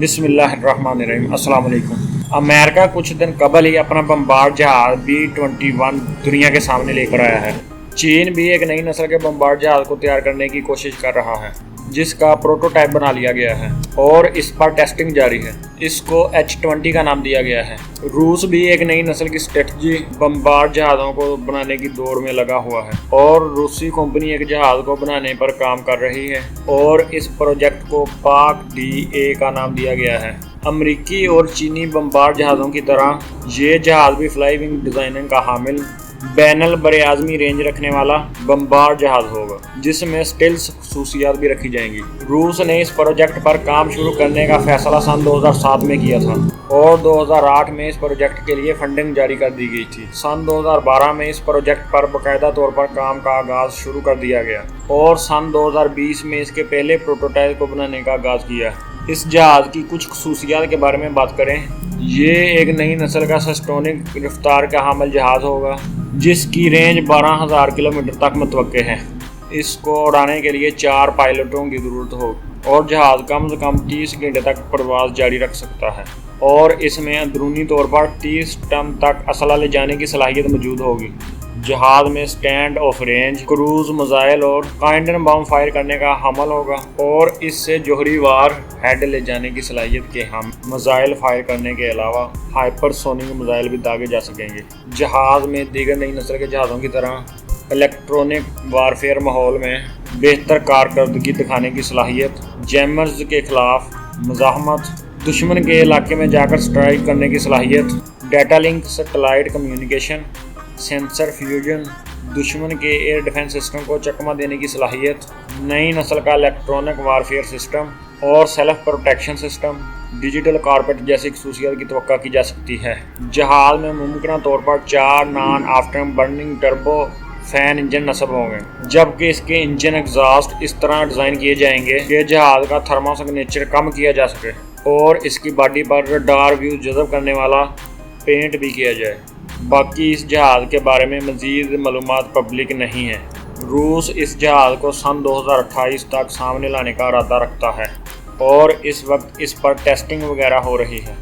بسم اللہ الرحمن الرحیم۔ السلام علیکم۔ امریکہ کچھ دن قبل ہی اپنا بمبارڈ جہاز B-21 دنیا کے سامنے لے کر آیا ہے۔ چین بھی ایک نئی نسل کے بمبارڈ جہاز کو تیار کرنے کی کوشش کر رہا ہے، جس کا پروٹوٹائپ بنا لیا گیا ہے اور اس پر ٹیسٹنگ جاری ہے۔ اس کو H-20 کا نام دیا گیا ہے۔ روس بھی ایک نئی نسل کی اسٹریٹجی بمبارڈ جہازوں کو بنانے کی دوڑ میں لگا ہوا ہے اور روسی کمپنی ایک جہاز کو بنانے پر کام کر رہی ہے اور اس پروجیکٹ کو PAK-DA کا نام دیا گیا ہے۔ امریکی اور چینی بمبارڈ جہازوں کی طرح یہ جہاز بھی فلائی ونگ ڈیزائن کا حامل بین البراعظمی رینج رکھنے والا بمبارڈ جہاز ہوگا، جس میں اسٹیلتھ خصوصیات بھی رکھی جائیں گی۔ روس نے اس پروجیکٹ پر کام شروع کرنے کا فیصلہ سن 2007 میں کیا تھا اور 2008 میں اس پروجیکٹ کے لیے فنڈنگ جاری کر دی گئی تھی۔ سن 2012 میں اس پروجیکٹ پر باقاعدہ طور پر کام کا آغاز شروع کر دیا گیا اور سن 2020 میں اس کے پہلے پروٹوٹائپ کو بنانے کا آغاز کیا۔ اس جہاز کی کچھ خصوصیات کے بارے میں بات کریں۔ یہ ایک نئی نسل کا سسٹونک رفتار کا حامل جہاز ہوگا، جس کی رینج 12,000 کلومیٹر تک متوقع ہے۔ اس کو اڑانے کے لیے 4 پائلٹوں کی ضرورت ہوگی اور جہاز کم از کم 30 گھنٹے تک پرواز جاری رکھ سکتا ہے اور اس میں اندرونی طور پر 30 ٹن تک اسلحہ لے جانے کی صلاحیت موجود ہوگی۔ جہاز میں stand off range cruise missile اور کائنڈن بم فائر کرنے کا حمل ہوگا اور اس سے جوہری وار ہیڈ لے جانے کی صلاحیت کے ہم میزائل فائر کرنے کے علاوہ ہائپر سونک میزائل بھی داغے جا سکیں گے۔ جہاز میں دیگر نئی نسل کے جہازوں کی طرح الیکٹرونک وارفیئر ماحول میں بہتر کارکردگی دکھانے کی صلاحیت، جیمرز کے خلاف مزاحمت، دشمن کے علاقے میں جا کر اسٹرائک کرنے کی صلاحیت، data link satellite communication, sensor fusion, دشمن کے ایئر ڈیفنس سسٹم کو چکمہ دینے کی صلاحیت، نئی نسل کا الیکٹرونک وارفیئر سسٹم اور self protection system, digital carpet جیسی خصوصیات کی توقع کی جا سکتی ہے۔ جہاز میں ممکنہ طور پر 4 naan after burning turbo fan engine نصب ہوں گے، جبکہ اس کے انجن ایگزاسٹ اس طرح ڈیزائن کیے جائیں گے کہ جہاز کا تھرمو سگنیچر کم کیا جا سکے اور اس کی باڈی پر ریڈار ویو جذب کرنے والا پینٹ بھی کیا جائے۔ باقی اس جہاز کے بارے میں مزید معلومات پبلک نہیں ہیں۔ روس اس جہاز کو سن 2028 تک سامنے لانے کا ارادہ رکھتا ہے اور اس وقت اس پر ٹیسٹنگ وغیرہ ہو رہی ہے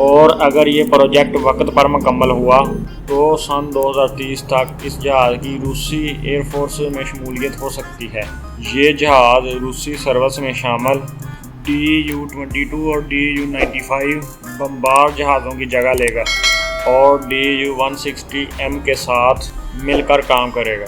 اور اگر یہ پروجیکٹ وقت پر مکمل ہوا تو سن 2030 تک اس جہاز کی روسی ایئر فورس میں شمولیت ہو سکتی ہے۔ یہ جہاز روسی سروس میں شامل Tu-22 اور Tu-95 بمبارڈ جہازوں کی جگہ لے گا اور Tu-160M کے ساتھ مل کر کام کرے گا۔